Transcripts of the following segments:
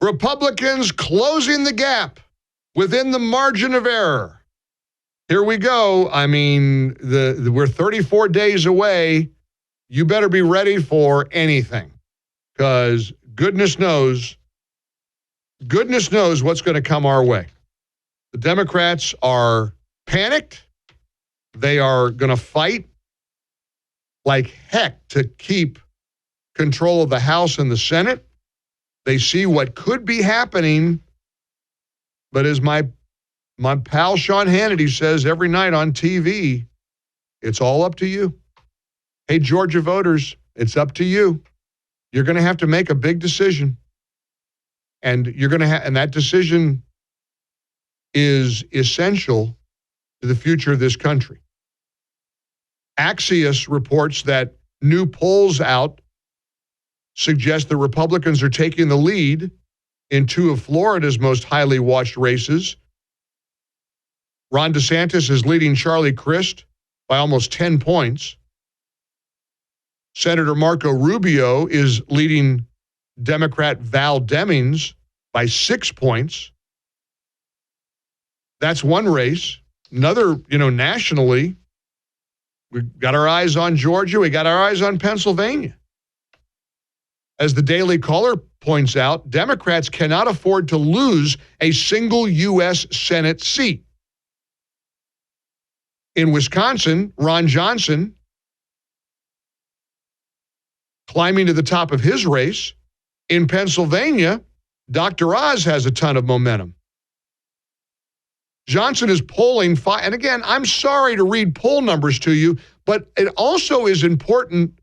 Republicans closing the gap within the margin of error. Here we go. I mean, we're 34 days away. You better be ready for anything, because goodness knows what's going to come our way. The Democrats are panicked. They are going to fight like heck to keep control of the House and the Senate. They see what could be happening, but as my pal Sean Hannity says every night on TV, it's all up to you. Hey, Georgia voters, it's up to you. You're going to have to make a big decision. And you're going to and that decision is essential to the future of this country. Axios reports that new polls out suggest the Republicans are taking the lead in two of Florida's most highly watched races. Ron DeSantis is leading Charlie Crist by almost 10 points. Senator Marco Rubio is leading Democrat Val Demings by 6 points. That's one race. Another, nationally, we've got our eyes on Georgia. We got our eyes on Pennsylvania. As the Daily Caller points out, Democrats cannot afford to lose a single U.S. Senate seat. In Wisconsin, Ron Johnson climbing to the top of his race. In Pennsylvania, Dr. Oz has a ton of momentum. Johnson is polling, and again, I'm sorry to read poll numbers to you, but it also is important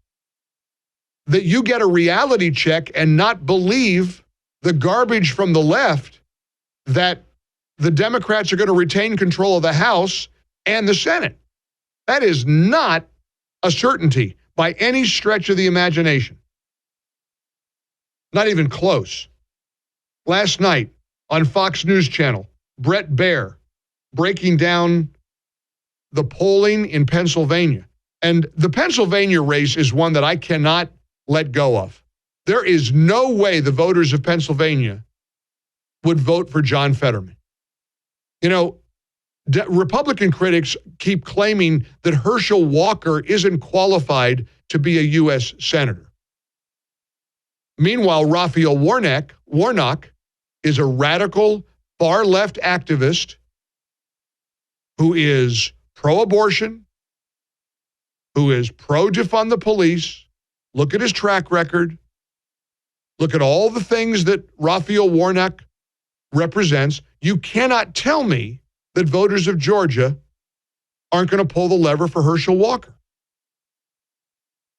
that you get a reality check and not believe the garbage from the left that the Democrats are going to retain control of the House and the Senate. That is not a certainty by any stretch of the imagination. Not even close. Last night on Fox News Channel, Brett Baer breaking down the polling in Pennsylvania. And the Pennsylvania race is one that I cannot let go of. There is no way the voters of Pennsylvania would vote for John Fetterman. Republican critics keep claiming that Herschel Walker isn't qualified to be a U.S. Senator. Meanwhile, Raphael Warnock is a radical, far-left activist who is pro-abortion, who is pro-defund the police. Look at his track record. Look at all the things that Raphael Warnock represents. You cannot tell me that voters of Georgia aren't going to pull the lever for Herschel Walker.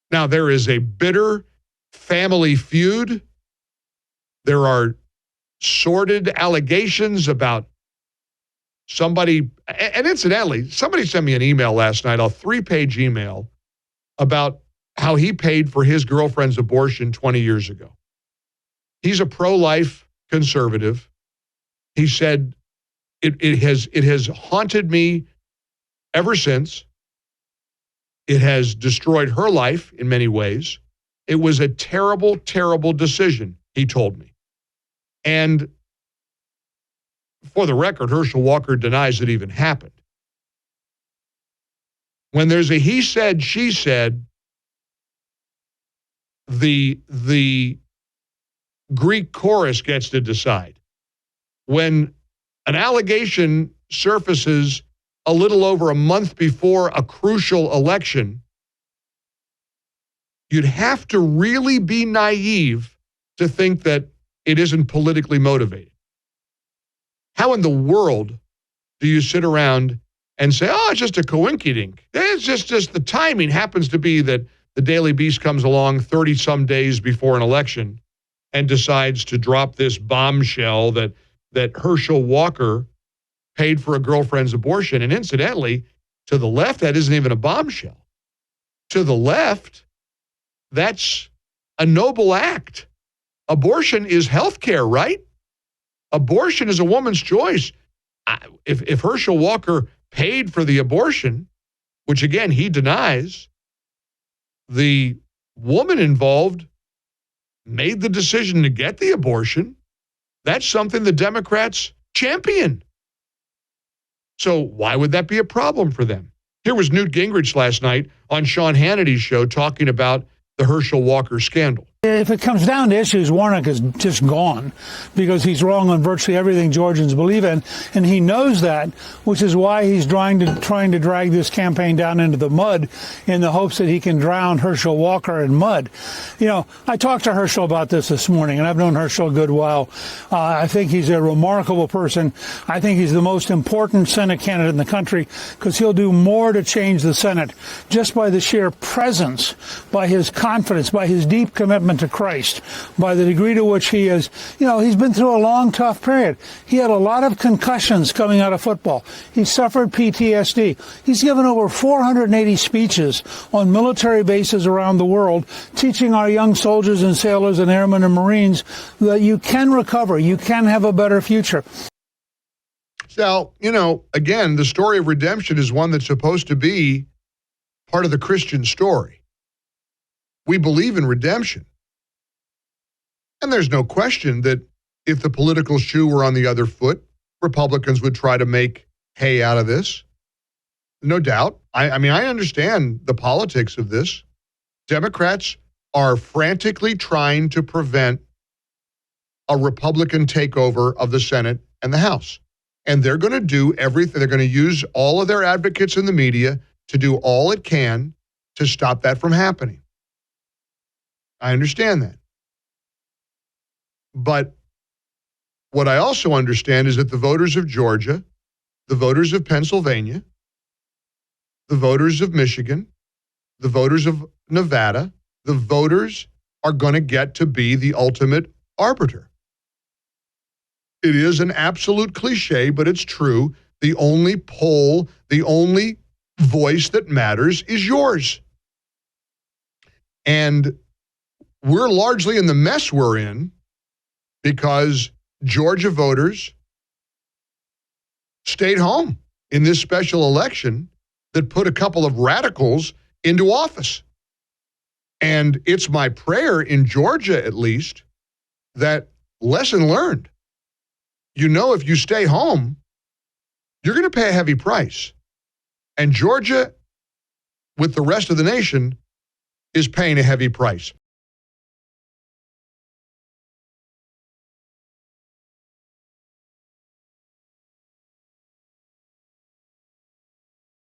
Now, there is a bitter family feud. There are sordid allegations about somebody, and incidentally, somebody sent me an email last night, a 3-page email about how he paid for his girlfriend's abortion 20 years ago. He's a pro-life conservative. He said, it has haunted me ever since. It has destroyed her life in many ways. It was a terrible, terrible decision, he told me. And for the record, Herschel Walker denies it even happened. When there's a he said, she said, the Greek chorus gets to decide. When an allegation surfaces a little over a month before a crucial election, you'd have to really be naive to think that it isn't politically motivated. How in the world do you sit around and say, oh, it's just a coinkydink? It's just the timing happens to be that the Daily Beast comes along 30-some days before an election and decides to drop this bombshell that Herschel Walker paid for a girlfriend's abortion. And incidentally, to the left, that isn't even a bombshell. To the left, that's a noble act. Abortion is health care, right? Abortion is a woman's choice. If Herschel Walker paid for the abortion, which again, he denies, the woman involved made the decision to get the abortion. That's something the Democrats champion. So why would that be a problem for them? Here was Newt Gingrich last night on Sean Hannity's show talking about the Herschel Walker scandal. If it comes down to issues, Warnock is just gone because he's wrong on virtually everything Georgians believe in, and he knows that, which is why he's trying to drag this campaign down into the mud in the hopes that he can drown Herschel Walker in mud. You know, I talked to Herschel about this morning, and I've known Herschel a good while. I think he's a remarkable person. I think he's the most important Senate candidate in the country because he'll do more to change the Senate just by the sheer presence, by his confidence, by his deep commitment to Christ, by the degree to which he is, he's been through a long, tough period. He had a lot of concussions coming out of football. He suffered PTSD. He's given over 480 speeches on military bases around the world, teaching our young soldiers and sailors and airmen and Marines that you can recover, you can have a better future. So, again, the story of redemption is one that's supposed to be part of the Christian story. We believe in redemption. And there's no question that if the political shoe were on the other foot, Republicans would try to make hay out of this. No doubt. I understand the politics of this. Democrats are frantically trying to prevent a Republican takeover of the Senate and the House. And they're going to do everything. They're going to use all of their advocates in the media to do all it can to stop that from happening. I understand that. But what I also understand is that the voters of Georgia, the voters of Pennsylvania, the voters of Michigan, the voters of Nevada, the voters are going to get to be the ultimate arbiter. It is an absolute cliche, but it's true. The only poll, the only voice that matters is yours. And we're largely in the mess we're in because Georgia voters stayed home in this special election that put a couple of radicals into office. And it's my prayer in Georgia, at least, that lesson learned. If you stay home, you're going to pay a heavy price. And Georgia, with the rest of the nation, is paying a heavy price.